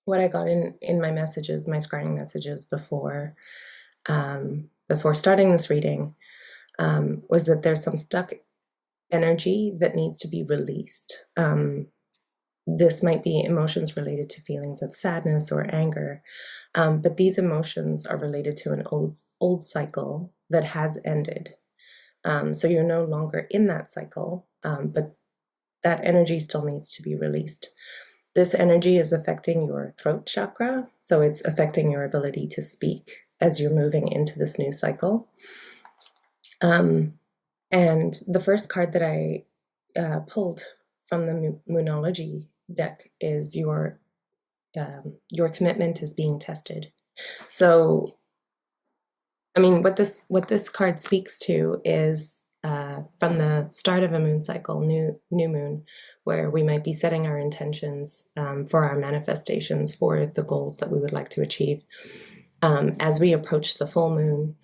what I got in my messages, my scrying messages before starting this reading, was that there's some stuck energy that needs to be released. This might be emotions related to feelings of sadness or anger, but these emotions are related to an old cycle that has ended. So you're no longer in that cycle, but that energy still needs to be released. This energy is affecting your throat chakra, so it's affecting your ability to speak as you're moving into this new cycle. And the first card that I pulled from the Moonology deck is your commitment is being tested. So, I mean, what this card speaks to is from the start of a moon cycle, new moon, where we might be setting our intentions for our manifestations, for the goals that we would like to achieve. As we approach the full moon,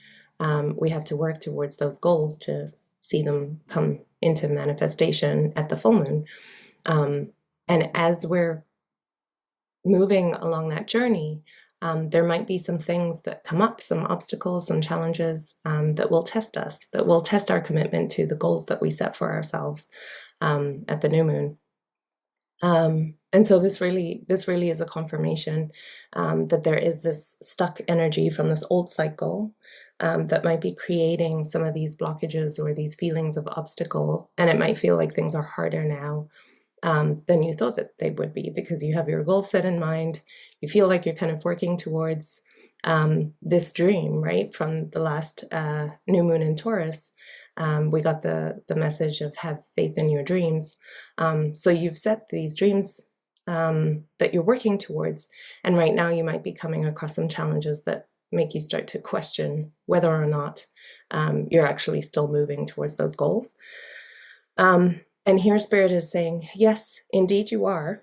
we have to work towards those goals to see them come into manifestation at the full moon. And as we're moving along that journey, there might be some things that come up, some obstacles, some challenges that will test us, that will test our commitment to the goals that we set for ourselves at the new moon. And so this really is a confirmation that there is this stuck energy from this old cycle that might be creating some of these blockages or these feelings of obstacle. And it might feel like things are harder now than you thought that they would be, because you have your goal set in mind. You feel like you're kind of working towards this dream, right? From the last new moon in Taurus, we got the message of have faith in your dreams. So you've set these dreams that you're working towards, and right now you might be coming across some challenges that make you start to question whether or not you're actually still moving towards those goals. And here Spirit is saying, yes, indeed you are.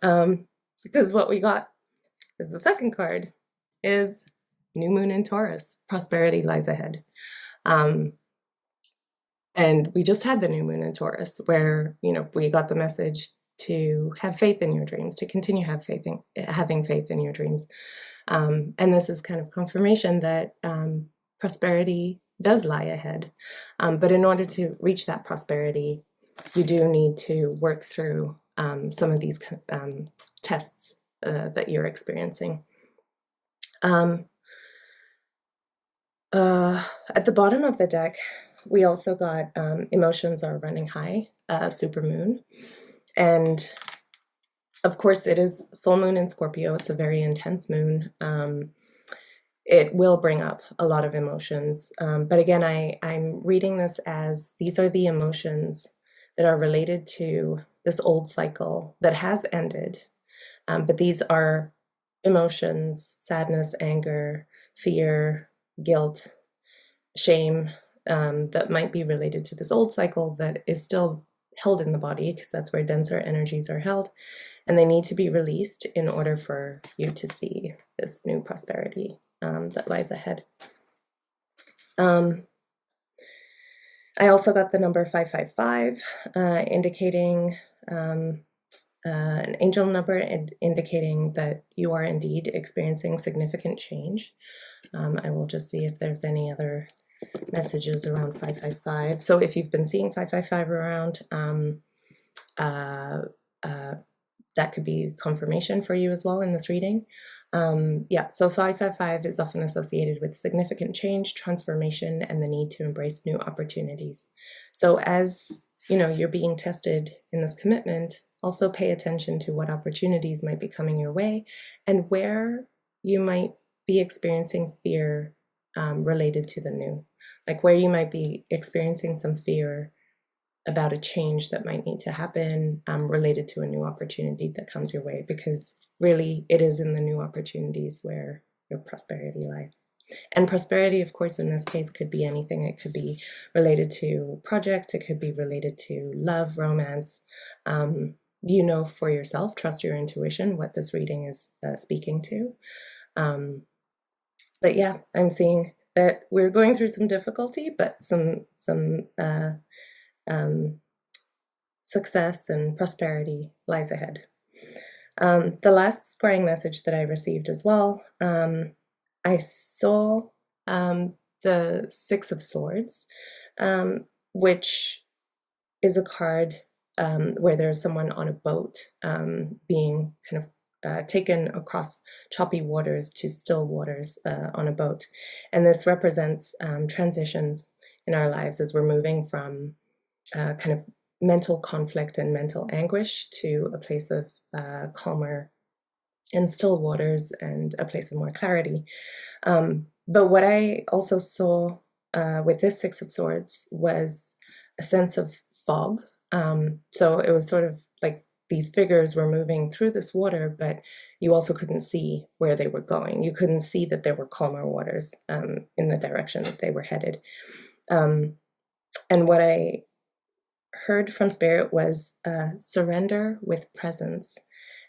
Because what we got is the second card is new moon in Taurus. Prosperity lies ahead. And we just had the new moon in Taurus where, we got the message to have faith in your dreams, to continue having faith in your dreams. And this is kind of confirmation that prosperity does lie ahead. But in order to reach that prosperity, you do need to work through some of these tests that you're experiencing. At the bottom of the deck, we also got emotions are running high, supermoon. And of course, it is full moon in Scorpio. It's a very intense moon. It will bring up a lot of emotions. But again, I'm reading this as these are the emotions that are related to this old cycle that has ended. But these are emotions, sadness, anger, fear, guilt, shame, that might be related to this old cycle that is still held in the body, because that's where denser energies are held, and they need to be released in order for you to see this new prosperity that lies ahead. I also got the number 555, indicating an angel number, indicating that you are indeed experiencing significant change. I will just see if there's any other messages around 555. So if you've been seeing 555 around, that could be confirmation for you as well in this reading. So 555 is often associated with significant change, transformation, and the need to embrace new opportunities. So as you're being tested in this commitment, also pay attention to what opportunities might be coming your way and where you might be experiencing fear related to the new, like where you might be experiencing some fear about a change that might need to happen related to a new opportunity that comes your way, because really it is in the new opportunities where your prosperity lies. And prosperity, of course, in this case could be anything. It could be related to projects, it could be related to love, romance. For yourself, trust your intuition, what this reading is speaking to. But yeah, I'm seeing that we're going through some difficulty, but some success and prosperity lies ahead. The last scrying message that I received as well, I saw the Six of Swords, which is a card where there's someone on a boat being kind of taken across choppy waters to still waters on a boat. And this represents transitions in our lives as we're moving from kind of mental conflict and mental anguish to a place of calmer and still waters and a place of more clarity. But what I also saw with this Six of Swords was a sense of fog. So it was sort of like these figures were moving through this water, but you also couldn't see where they were going. You couldn't see that there were calmer waters in the direction that they were headed. And what I heard from Spirit was surrender with presence.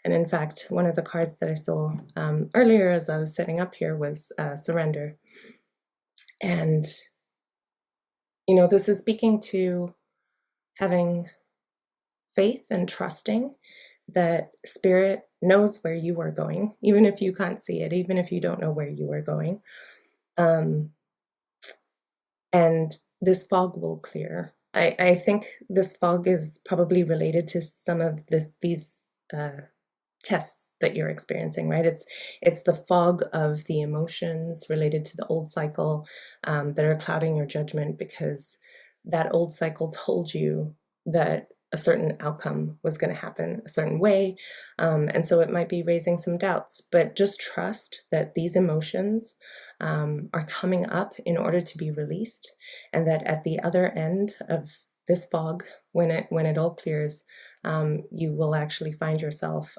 And in fact, one of the cards that I saw earlier as I was setting up here was surrender. And, you know, this is speaking to having faith and trusting that Spirit knows where you are going, even if you can't see it, even if you don't know where you are going. And this fog will clear. I think this fog is probably related to some of these tests that you're experiencing, right? It's the fog of the emotions related to the old cycle that are clouding your judgment because that old cycle told you that a certain outcome was going to happen a certain way. And so it might be raising some doubts, but just trust that these emotions are coming up in order to be released, and that at the other end of this fog, when it all clears, you will actually find yourself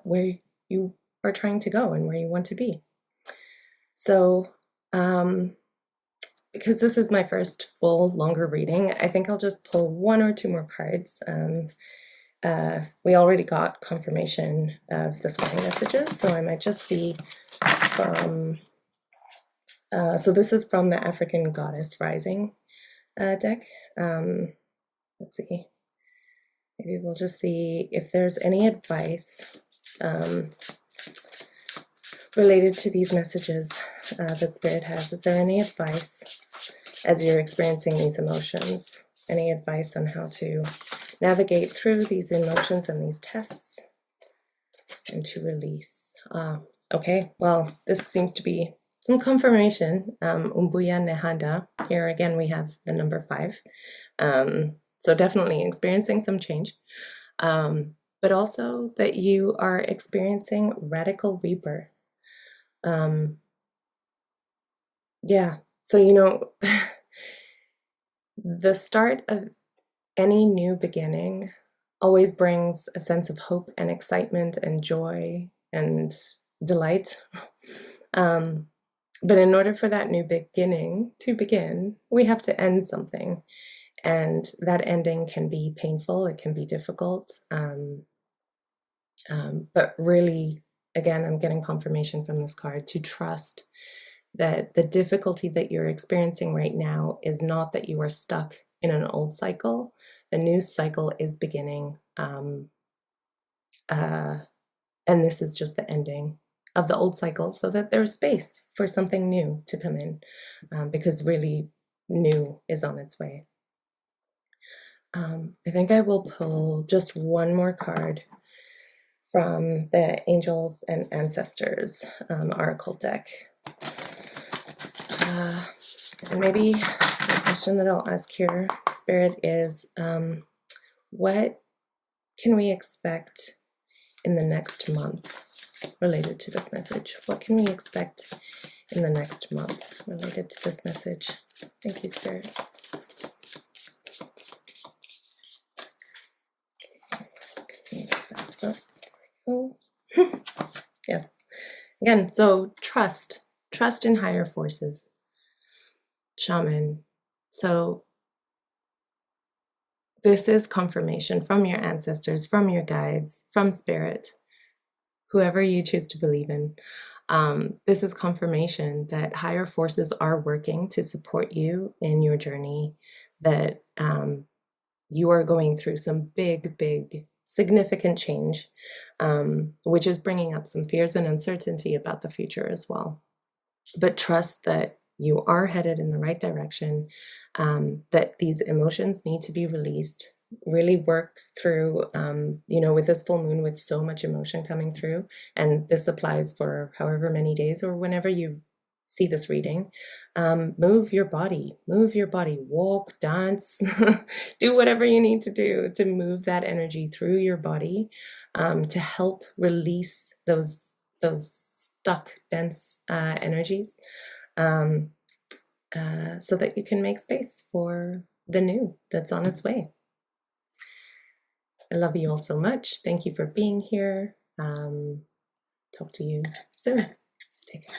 where you are trying to go and where you want to be. So, because this is my first full longer reading, I think I'll just pull one or two more cards. We already got confirmation of the scrying messages, so I might just see from, so this is from the African Goddess Rising deck. Let's see, maybe we'll just see if there's any advice related to these messages that Spirit has. Is there any advice as you're experiencing these emotions? Any advice on how to navigate through these emotions and these tests and to release? Okay, well, this seems to be some confirmation. Umbuya Nehanda. Here again, we have the number 5. So definitely experiencing some change. But also that you are experiencing radical rebirth. Yeah, so, you know, the start of any new beginning always brings a sense of hope and excitement and joy and delight. But in order for that new beginning to begin, we have to end something. And that ending can be painful, it can be difficult. But really, again, I'm getting confirmation from this card to trust that the difficulty that you're experiencing right now is not that you are stuck in an old cycle. A new cycle is beginning. And this is just the ending of the old cycle so that there's space for something new to come in, because really new is on its way. I think I will pull just one more card from the Angels and Ancestors Oracle deck. And maybe the question that I'll ask here, Spirit, is what can we expect in the next month related to this message? What can we expect in the next month related to this message? Thank you, Spirit. Oh. Yes. Again, so trust in higher forces. Shaman. So this is confirmation from your ancestors, from your guides, from Spirit, whoever you choose to believe in. This is confirmation that higher forces are working to support you in your journey, that you are going through some big significant change, which is bringing up some fears and uncertainty about the future as well. But trust that you are headed in the right direction, that these emotions need to be released. Really work through, with this full moon with so much emotion coming through, and this applies for however many days or whenever you see this reading. Move your body, walk, dance, do whatever you need to do to move that energy through your body, to help release those stuck, dense energies, so that you can make space for the new that's on its way. I love you all so much. Thank you for being here. Talk to you soon. Take care.